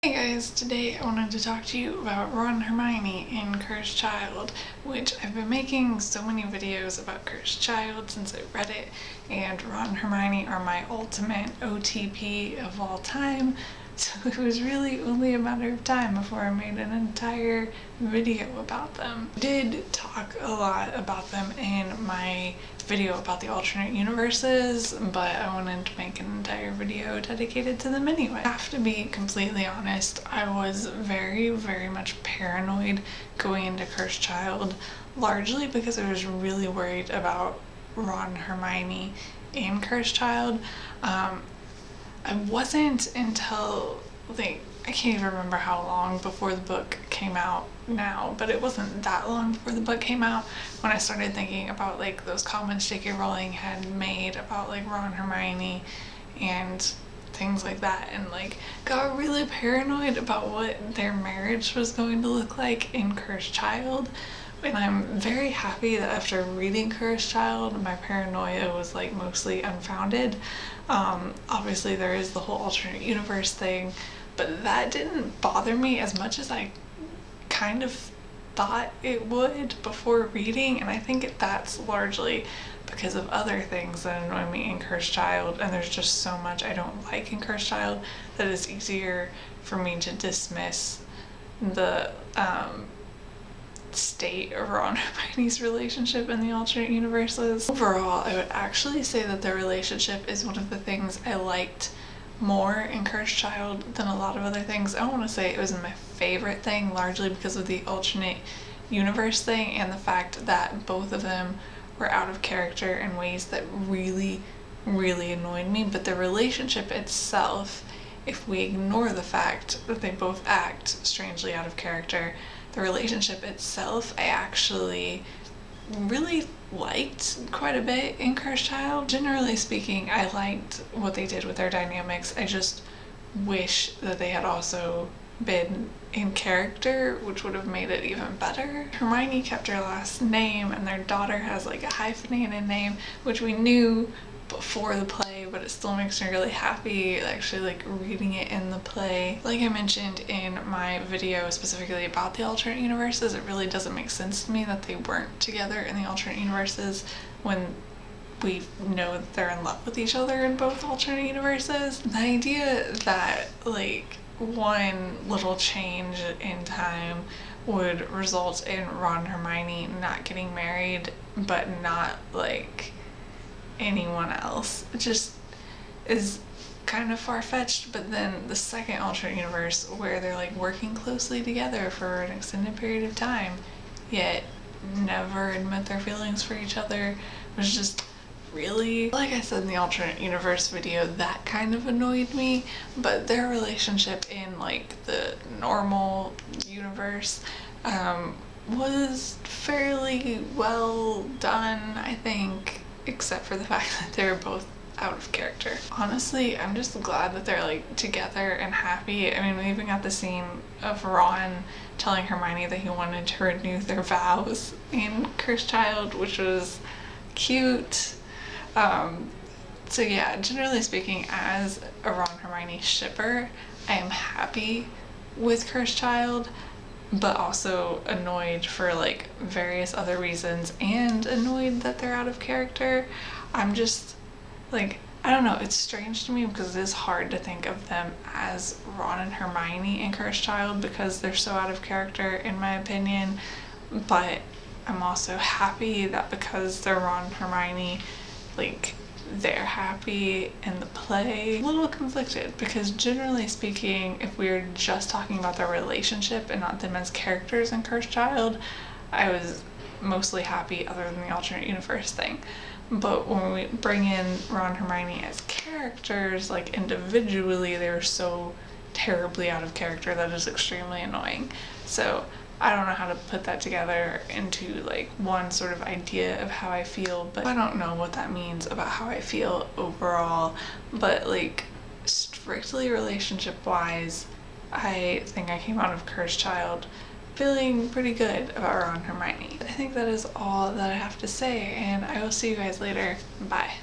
Hey guys, today I wanted to talk to you about Ron and Hermione in Cursed Child, which I've been making so many videos about Cursed Child since I read it, and Ron and Hermione are my ultimate OTP of all time, so it was really only a matter of time before I made an entire video about them. I did talk a lot about them in my video about the alternate universes, but I wanted to make an entire video dedicated to them anyway. I have to be completely honest, I was very much paranoid going into Cursed Child, largely because I was really worried about Ron and Hermione in Cursed Child. I wasn't until, like, I can't even remember how long before the book came out now, but it wasn't that long before the book came out when I started thinking about, like, those comments J.K. Rowling had made about, like, Ron and Hermione and things like that, and, like, got really paranoid about what their marriage was going to look like in Cursed Child. And I'm very happy that after reading Cursed Child, my paranoia was, like, mostly unfounded. Obviously there is the whole alternate universe thing, but that didn't bother me as much as I kind of thought it would before reading, and I think that's largely because of other things that annoy me in Cursed Child, and there's just so much I don't like in Cursed Child that it's easier for me to dismiss the state of Ron and Hermione's relationship in the alternate universes. Overall, I would actually say that their relationship is one of the things I liked more in Cursed Child than a lot of other things. I don't want to say it was my favorite thing, largely because of the alternate universe thing and the fact that both of them were out of character in ways that really annoyed me, but the relationship itself, if we ignore the fact that they both act strangely out of character, the relationship itself I actually really liked quite a bit in Cursed Child. Generally speaking, I liked what they did with their dynamics. I just wish that they had also been in character, which would have made it even better. Hermione kept her last name, and their daughter has, like, a hyphenated name, which we knew before the play, but it still makes me really happy actually, like, reading it in the play. Like I mentioned in my video specifically about the alternate universes, it really doesn't make sense to me that they weren't together in the alternate universes when we know that they're in love with each other in both alternate universes. The idea that, like, one little change in time would result in Ron and Hermione not getting married but not, like, anyone else, it just is kind of far-fetched. But then the second alternate universe where they're, like, working closely together for an extended period of time yet never admit their feelings for each other was just really, like I said in the alternate universe video, that kind of annoyed me. But their relationship in, like, the normal universe was fairly well done, I think, except for the fact that they were both out of character. Honestly, I'm just glad that they're, like, together and happy. I mean, we even got the scene of Ron telling Hermione that he wanted to renew their vows in Cursed Child, which was cute. So yeah, generally speaking, as a Ron Hermione shipper, I am happy with Cursed Child, but also annoyed for, like, various other reasons, and annoyed that they're out of character. I'm just, like, I don't know, it's strange to me because it is hard to think of them as Ron and Hermione in Cursed Child because they're so out of character in my opinion, but I'm also happy that because they're Ron and Hermione, like, they're happy in the play. A little conflicted because generally speaking, if we're just talking about their relationship and not them as characters in Cursed Child, I was mostly happy other than the alternate universe thing. But when we bring in Ron and Hermione as characters, like, individually, they were so terribly out of character that is extremely annoying. So I don't know how to put that together into, like, one sort of idea of how I feel, but I don't know what that means about how I feel overall. But, like, strictly relationship wise, I think I came out of Cursed Child feeling pretty good about Ron and Hermione. I think that is all that I have to say, and I will see you guys later. Bye.